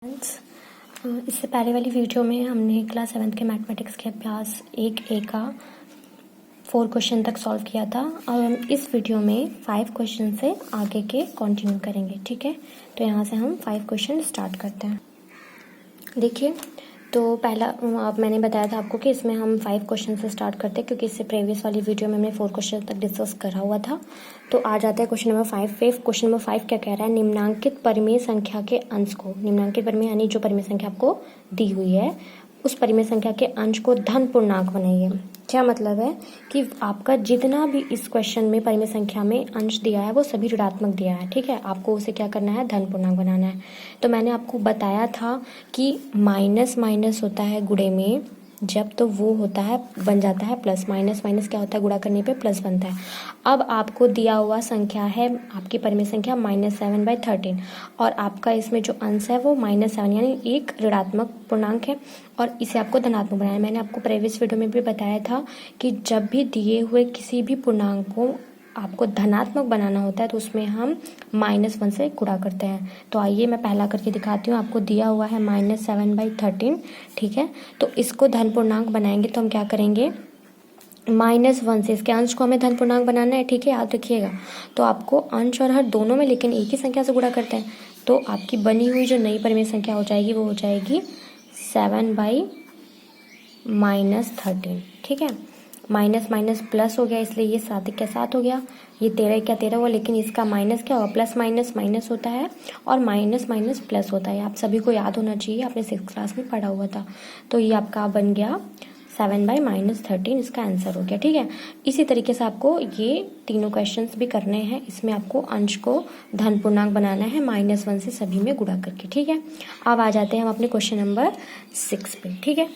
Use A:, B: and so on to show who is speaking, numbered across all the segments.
A: Friends, इससे पहले वाली वीडियो में हमने क्लास 7th के मैथमेटिक्स के अभ्यास 1A का 4 क्वेश्चन तक सॉल्व किया था और हम इस वीडियो में 5 क्वेश्चन से आगे के कंटिन्यू करेंगे। ठीक है, तो यहाँ से हम 5 क्वेश्चन स्टार्ट करते हैं। देखिए, तो पहला अब मैंने बताया था आपको कि इसमें हम 5 क्वेश्चन से स्टार्ट करते हैं, क्योंकि इससे प्रीवियस वाली वीडियो में हमने 4 क्वेश्चन तक डिस्कस करा हुआ था। तो आ जाता है क्वेश्चन नंबर 5 पे। क्वेश्चन नंबर 5 क्या कह रहा है? निम्नांकित परिमेय संख्या के अंश को, निम्नांकित परिमेय यानी जो परिमेय संख्या आपको दी हुई है उस परिमेय संख्या के अंश को धन पूर्णांक बनाइए। क्या मतलब है कि आपका जितना भी इस क्वेश्चन में परिमेय संख्या में अंश दिया है वो सभी ऋणात्मक दिया है। ठीक है, आपको उसे क्या करना है? धन पूर्णांक बनाना है। तो मैंने आपको बताया था कि माइनस माइनस होता है गुणे में जब, तो वो होता है बन जाता है प्लस। माइनस माइनस क्या होता है? गुणा करने पे प्लस बनता है। अब आपको दिया हुआ संख्या है आपकी परिमेय संख्या -7/13 और आपका इसमें जो अंश है वो -7 यानी एक ऋणात्मक पूर्णांक है और इसे आपको धनात्मक बनाना है। मैंने आपको प्रीवियस वीडियो में भी बताया था कि जब भी दिए हुए किसी भी पूर्णांक को आपको धनात्मक बनाना होता है तो उसमें हम -1 से गुणा करते हैं। तो आइए मैं पहला करके दिखाती हूँ। आपको दिया हुआ है -7/13। ठीक है, तो इसको धन पूर्णांक बनाएंगे तो हम क्या करेंगे? -1 से इसके अंश को हमें धन पूर्णांक बनाना है। ठीक है, याद रखिएगा। तो आपको अंश और हर दोनों में लेकिन एक ही संख्या से गुणा करते हैं। तो आपकी बनी हुई जो नई परिमेय संख्या हो जाएगी वो हो जाएगी 7/-13। ठीक है, माइनस माइनस प्लस हो गया, इसलिए ये 7 क्या 7 हो गया, ये 13 क्या 13 हुआ, लेकिन इसका माइनस क्या होगा? प्लस माइनस माइनस होता है और माइनस माइनस प्लस होता है। आप सभी को याद होना चाहिए, आपने 6th क्लास में पढ़ा हुआ था। तो ये आपका बन गया 7/-13, इसका आंसर हो गया। ठीक है, इसी तरीके से आपको ये तीनों क्वेश्चंस भी करने हैं। इसमें आपको अंश को धन पूर्णांक बनाना है -1 से सभी में गुणा करके। ठीक है, अब आ जाते हैं हम अपने क्वेश्चन नंबर 6 पे। ठीक है,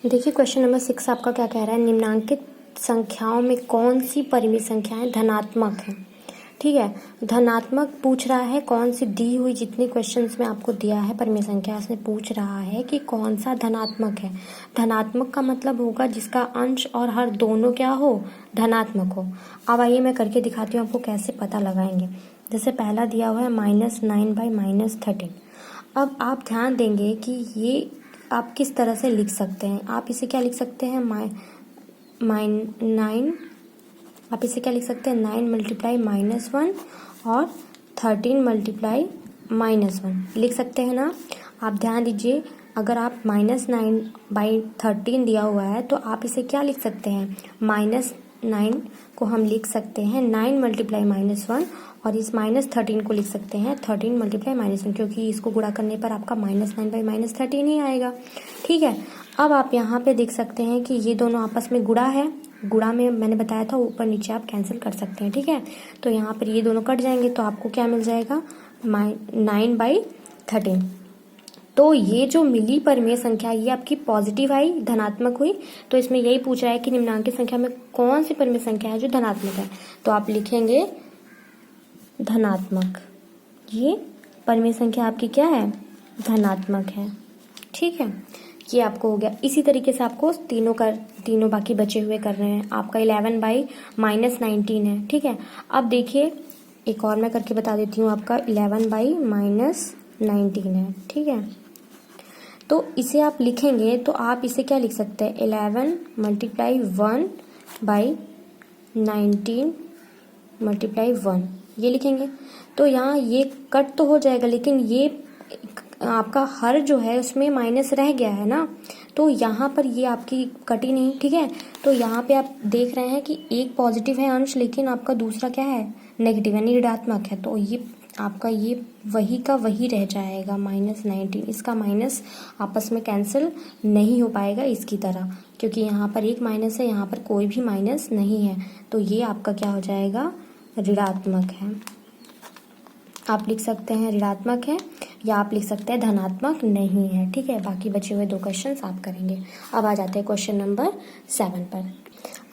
A: देखिए क्वेश्चन नंबर 6 आपका क्या कह रहा है? निम्नांकित संख्याओं में कौन सी परिमेय संख्याएं धनात्मक हैं? ठीक है, धनात्मक पूछ रहा है। कौन सी दी हुई जितने क्वेश्चंस में आपको दिया है परिमेय संख्या, उसमें पूछ रहा है कि कौन सा धनात्मक है। धनात्मक का मतलब होगा जिसका अंश और हर दोनों क्या हो? धनात्मक हो। अब आइए मैं करके दिखाती हूँ आपको कैसे पता लगाएंगे। जैसे पहला दिया हुआ है -9/-13। अब आप ध्यान देंगे कि ये आप किस तरह से लिख सकते हैं। आप इसे क्या लिख सकते हैं? 9, आप इसे क्या लिख सकते हैं? 9 × -1 और 13 × -1 लिख सकते हैं ना। आप ध्यान दीजिए, अगर आप -9/13 दिया हुआ है तो आप इसे क्या लिख सकते हैं? -9 को हम लिख सकते हैं 9 × -1 और इस -13 को लिख सकते हैं 13 × -1, क्योंकि इसको गुणा करने पर आपका -9/-13 ही आएगा। ठीक है, अब आप यहाँ पे देख सकते हैं कि ये दोनों आपस में गुणा है। गुणा में मैंने बताया था ऊपर नीचे आप कैंसिल कर सकते हैं। ठीक है, तो यहाँ पर ये दोनों कट जाएंगे तो आपको क्या मिल जाएगा? 9/13। तो ये जो मिली परिमेय संख्या ये आपकी पॉजिटिव आई, धनात्मक हुई। तो इसमें यही पूछ रहा है कि निम्नांकित संख्या में कौन सी परिमेय संख्या है जो धनात्मक है। तो आप लिखेंगे धनात्मक। ये परिमेय संख्या आपकी क्या है? धनात्मक है। ठीक है, ये आपको हो गया। इसी तरीके से आपको तीनों बाकी बचे हुए कर रहे हैं। आपका 11/-19 है। ठीक है, अब देखिए एक और मैं करके बता देती हूँ। आपका 11/-19 है। ठीक है, तो इसे आप लिखेंगे तो आप इसे क्या लिख सकते हैं? 11 × 1/19 × 1 ये लिखेंगे। तो यहाँ ये कट तो हो जाएगा, लेकिन ये आपका हर जो है उसमें माइनस रह गया है ना, तो यहाँ पर ये आपकी कटी नहीं। ठीक है, तो यहाँ पे आप देख रहे हैं कि एक पॉजिटिव है अंश, लेकिन आपका दूसरा क्या है? नेगेटिव यानी ऋणात्मक है। तो ये आपका ये वही का वही रह जाएगा -19। इसका माइनस आपस में कैंसिल नहीं हो पाएगा इसकी तरह, क्योंकि यहाँ पर एक माइनस है, यहाँ पर कोई भी माइनस नहीं है। तो ये आपका क्या हो जाएगा? ऋणात्मक है। आप लिख सकते हैं ऋणात्मक है या आप लिख सकते हैं धनात्मक नहीं है। ठीक है, बाकी बचे हुए 2 क्वेश्चन आप करेंगे। अब आ जाते हैं क्वेश्चन नंबर 7 पर।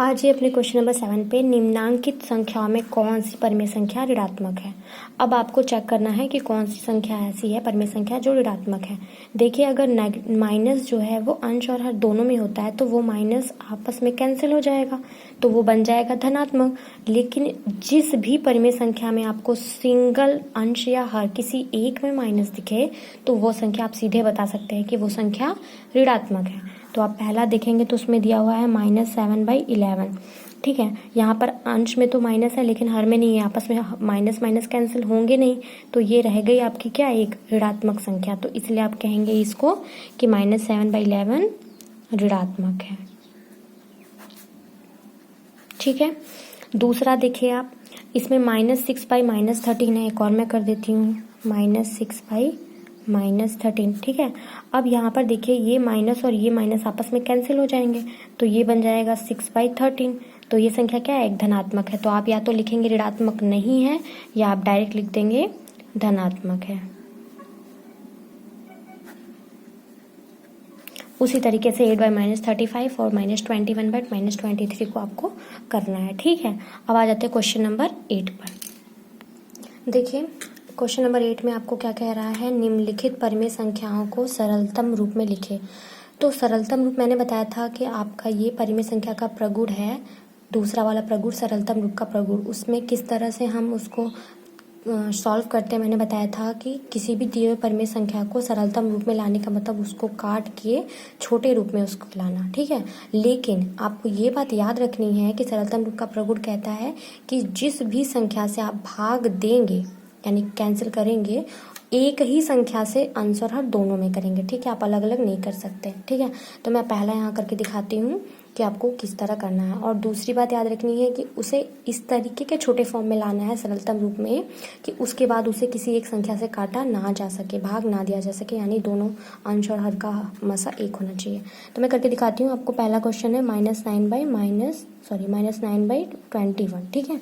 A: आज ये अपने क्वेश्चन नंबर 7 पे निम्नांकित संख्याओं में कौन सी परिमेय संख्या ऋणात्मक है। अब आपको चेक करना है कि कौन सी संख्या ऐसी है परिमेय संख्या जो ऋणात्मक है। देखिए, अगर माइनस जो है वो अंश और हर दोनों में होता है तो वो माइनस आपस में कैंसिल हो जाएगा, तो वो बन जाएगा धनात्मक। लेकिन जिस भी परिमेय संख्या में आपको सिंगल अंश या हर किसी एक में माइनस दिखे तो वो संख्या आप सीधे बता सकते हैं कि वो संख्या ऋणात्मक है। तो आप पहला देखेंगे तो उसमें दिया हुआ है -7/11। ठीक है, यहाँ पर अंश में तो माइनस है लेकिन हर में नहीं है, आपस में माइनस माइनस कैंसिल होंगे नहीं, तो ये रह गई आपकी क्या, एक ऋणात्मक संख्या। तो इसलिए आप कहेंगे इसको कि -7/11 ऋणात्मक है। ठीक है, दूसरा देखिए आप, इसमें -6/-13 है। एक और मैं कर देती हूँ, -6/-13। ठीक है, अब यहाँ पर देखिए ये माइनस और ये माइनस आपस में कैंसिल हो जाएंगे, तो ये बन जाएगा 6/13। तो ये संख्या क्या है, एक धनात्मक है। तो आप या तो लिखेंगे ऋणात्मक नहीं है या आप डायरेक्ट लिख देंगे धनात्मक है। उसी तरीके से 8/-35 और -21/-23 को आपको करना है। ठीक है, अब आ जाते हैं क्वेश्चन नंबर 8 पर। देखिए, क्वेश्चन नंबर 8 में आपको क्या कह रहा है, निम्नलिखित परिमेय संख्याओं को सरलतम रूप में लिखे। तो सरलतम रूप मैंने बताया था कि आपका ये परिमेय संख्या का प्रगुण है, दूसरा वाला प्रगुण सरलतम रूप का प्रगुण। उसमें किस तरह से हम उसको सॉल्व करते हैं मैंने बताया था कि किसी भी दिए हुए परिमेय संख्या को सरलतम रूप में लाने का मतलब उसको काट के छोटे रूप में उसको लाना। ठीक है, लेकिन आपको ये बात याद रखनी है कि सरलतम रूप का प्रगुण कहता है कि जिस भी संख्या से आप भाग देंगे यानी कैंसिल करेंगे, एक ही संख्या से अंश और हर दोनों में करेंगे। ठीक है, आप अलग अलग नहीं कर सकते। ठीक है, तो मैं पहला यहाँ करके दिखाती हूँ कि आपको किस तरह करना है। और दूसरी बात याद रखनी है कि उसे इस तरीके के छोटे फॉर्म में लाना है सरलतम रूप में कि उसके बाद उसे किसी एक संख्या से काटा ना जा सके, भाग ना दिया जा सके, यानी दोनों अंश और हर का मसा एक होना चाहिए। तो मैं करके दिखाती हूँ आपको। पहला क्वेश्चन है -9/21। ठीक है,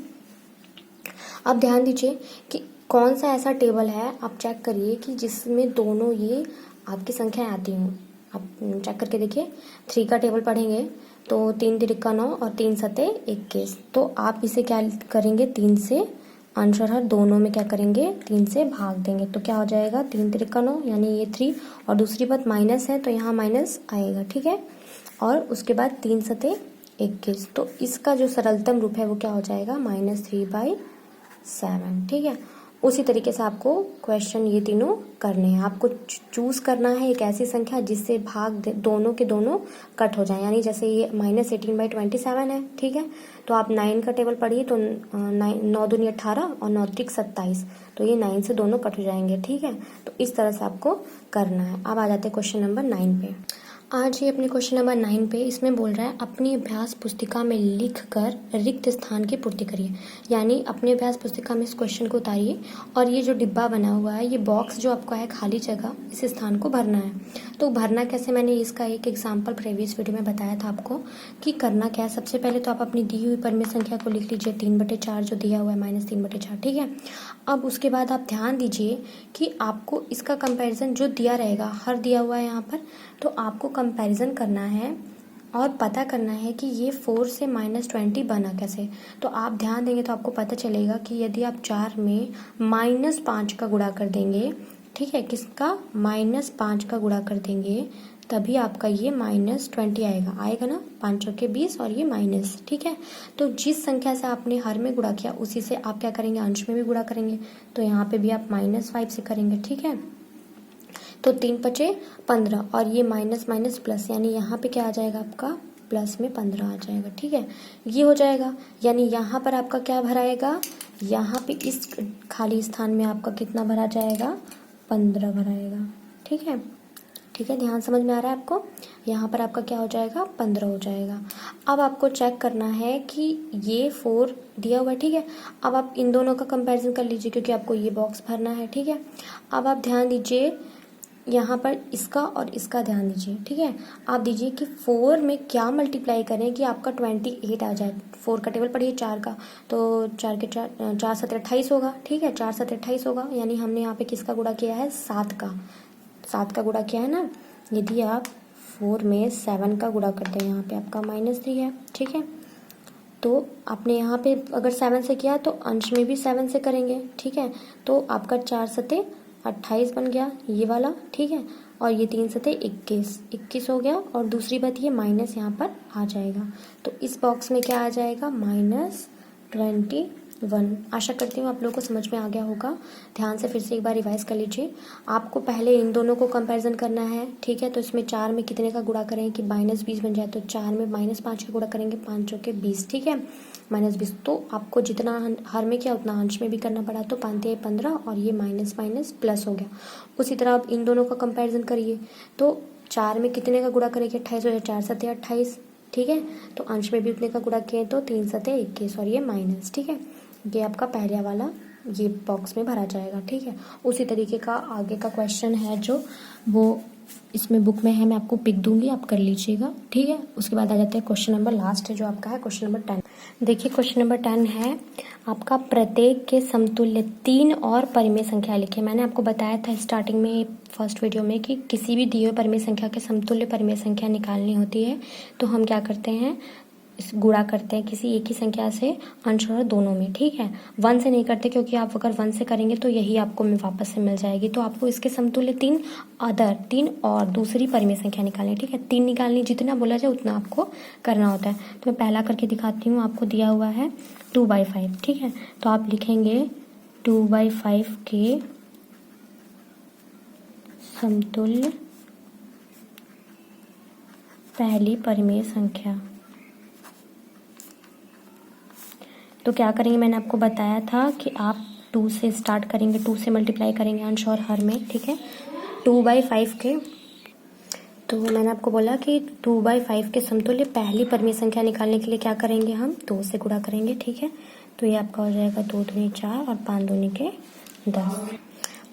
A: अब ध्यान दीजिए कि कौन सा ऐसा टेबल है, आप चेक करिए कि जिसमें दोनों ये आपकी संख्याएं आती हों। आप चेक करके देखिए, 3 का टेबल पढ़ेंगे तो 3 तिरिका 9 और 3 सते 21। तो आप इसे क्या करेंगे, 3 से अंश और हर दोनों में क्या करेंगे, 3 से भाग देंगे। तो क्या हो जाएगा, 3 तिरिका 9 यानी ये 3, और दूसरी बात माइनस है तो यहाँ माइनस आएगा। ठीक है, और उसके बाद 3 सते 21। तो इसका जो सरलतम रूप है वो क्या हो जाएगा, -3/7। ठीक है, उसी तरीके से आपको क्वेश्चन ये तीनों करने हैं। आपको चूज करना है एक ऐसी संख्या जिससे भाग दोनों के दोनों कट हो जाए, यानी जैसे ये -18/27 है। ठीक है, तो आप 9 का टेबल पढ़िए तो 9 दूनी 18 और 9 त्रिक 27, तो ये 9 से दोनों कट हो जाएंगे। ठीक है, तो इस तरह से आपको करना है। अब आ जाते हैं क्वेश्चन नंबर 9 पे। आज ये अपने क्वेश्चन नंबर 9 पे इसमें बोल रहा है अपनी अभ्यास पुस्तिका में लिखकर रिक्त स्थान की पूर्ति करिए। यानी अपने अभ्यास पुस्तिका में इस क्वेश्चन को उतारिए और ये जो डिब्बा बना हुआ है, ये बॉक्स जो आपका है खाली जगह, इस स्थान को भरना है। तो भरना कैसे, मैंने इसका एक एग्जाम्पल प्रीवियस वीडियो में बताया था आपको कि करना क्या है। सबसे पहले तो आप अपनी दी हुई परिमेय संख्या को लिख लीजिए, 3/4 जो दिया हुआ है, -3/4। ठीक है, अब उसके बाद आप ध्यान दीजिए कि आपको इसका कंपैरिजन जो दिया रहेगा, हर दिया हुआ है यहाँ पर, तो आपको कंपैरिजन करना है और पता करना है कि ये 4 से -20 बना कैसे। तो आप ध्यान देंगे तो आपको पता चलेगा कि यदि आप 4 में -5 का गुणा कर देंगे, ठीक है, किसका, -5 का गुणा कर देंगे, तभी आपका ये -20 आएगा ना, 5 के 20 और ये माइनस। ठीक है, तो जिस संख्या से आपने हर में गुणा किया उसी से आप क्या करेंगे, अंश में भी गुणा करेंगे। तो यहाँ पे भी आप -5 से करेंगे। ठीक है, तो 3 × 5 = 15 और ये माइनस माइनस प्लस, यानी यहाँ पे क्या आ जाएगा, आपका प्लस में 15 आ जाएगा। ठीक है, ये हो जाएगा, यानी यहाँ पर आपका क्या भराएगा, यहाँ पे इस खाली स्थान में आपका कितना भरा जाएगा, 15 भराएगा। ठीक है, ठीक है, ध्यान समझ में आ रहा है आपको। यहाँ पर आपका क्या हो जाएगा, 15 हो जाएगा। अब आपको चेक करना है कि ये 4 दिया हुआ है। ठीक है, अब आप इन दोनों का कंपैरिजन कर लीजिए क्योंकि आपको ये बॉक्स भरना है। ठीक है, अब आप ध्यान दीजिए यहाँ पर इसका और इसका ध्यान दीजिए। ठीक है, आप दीजिए कि 4 में क्या मल्टीप्लाई करें कि आपका 28 आ जाए। 4 का टेबल पढ़िए 4 का, तो 4 के 4 7 28 होगा। ठीक है, 4 7 28 होगा, यानी हमने यहाँ पे किसका गुणा किया है, 7 का गुणा किया है ना। यदि आप 4 में 7 का गुणा करते हैं, यहाँ पे आपका -3 है। ठीक है, तो आपने यहाँ पे अगर 7 से किया तो अंश में भी 7 से करेंगे, ठीक है। तो आपका 4 सते 28 बन गया ये वाला, ठीक है। और ये 3 सते 21 हो गया। और दूसरी बात ये माइनस यहाँ पर आ जाएगा, तो इस बॉक्स में क्या आ जाएगा, -21। आशा करती हूँ आप लोगों को समझ में आ गया होगा। ध्यान से फिर से एक बार रिवाइज कर लीजिए। आपको पहले इन दोनों को कंपैरिजन करना है, ठीक है। तो इसमें 4 में कितने का गुणा करें कि -20 बन जाए, तो 4 में -5 का गुणा करेंगे, 5 चौके 20, ठीक है, -20। तो आपको जितना हर में किया उतना अंश में भी करना पड़ा, तो 5 तिया 15 और ये माइनस माइनस प्लस हो गया। उसी तरह आप इन दोनों का कंपैरिजन करिए, तो 4 में कितने का गुणा करेंगे, 28 हो जाए, 4 सते 28, ठीक है। तो अंश में भी उतने का गुणा किए तो 3 सते 21 और ये माइनस, ठीक है। ये आपका पहले वाला ये बॉक्स में भरा जाएगा, ठीक है। उसी तरीके का आगे का क्वेश्चन है जो वो इसमें बुक में है, मैं आपको पिक दूंगी, आप कर लीजिएगा, ठीक है। उसके बाद आ जाते हैं क्वेश्चन नंबर लास्ट है जो आपका है क्वेश्चन नंबर 10। देखिए क्वेश्चन नंबर 10 है आपका प्रत्येक के समतुल्य 3 और परिमेय संख्या लिखे। मैंने आपको बताया था स्टार्टिंग में फर्स्ट वीडियो में कि किसी भी दिए हुए परिमेय संख्या के समतुल्य परिमेय संख्या निकालनी होती है तो हम क्या करते हैं, इस गुणा करते हैं किसी एक ही संख्या से अंश और दोनों में, ठीक है। 1 से नहीं करते क्योंकि आप अगर 1 से करेंगे तो यही आपको वापस से मिल जाएगी। तो आपको इसके समतुल्य 3 और दूसरी परिमेय संख्या निकालनी, ठीक है। 3 निकालनी, जितना बोला जाए उतना आपको करना होता है। तो मैं पहला करके दिखाती हूँ। आपको दिया हुआ है 2/5, ठीक है। तो आप लिखेंगे 2/5 के समतुल्य पहली परिमेय संख्या। तो क्या करेंगे, मैंने आपको बताया था कि आप 2 से स्टार्ट करेंगे, 2 से मल्टीप्लाई करेंगे अंश और हर में, ठीक है। 2/5 के, तो मैंने आपको बोला कि 2/5 के समतुल्य पहली परिमेय संख्या निकालने के लिए क्या करेंगे, हम 2 से गुणा करेंगे, ठीक है। तो ये आपका हो जाएगा 2 दूनी 4 और 5 दूनी के 10।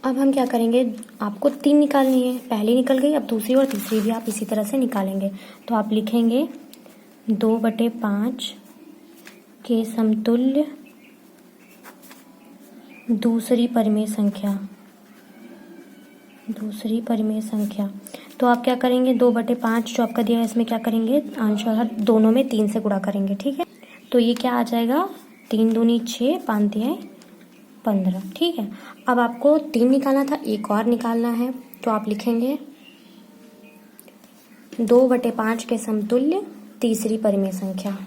A: अब हम क्या करेंगे, आपको 3 निकालनी है, पहली निकल गई, अब दूसरी और तीसरी भी आप इसी तरह से निकालेंगे। तो आप लिखेंगे 2/5 के समतुल्य दूसरी परिमेय संख्या। तो आप क्या करेंगे, 2/5 जो आपका दिया है इसमें क्या करेंगे, अंश और हर दोनों में 3 से गुणा करेंगे, ठीक है। तो ये क्या आ जाएगा, 3 दूनी 6, 5 तिया 15, ठीक है। अब आपको 3 निकालना था, एक और निकालना है, तो आप लिखेंगे 2/5 के समतुल्य तीसरी परिमेय संख्या।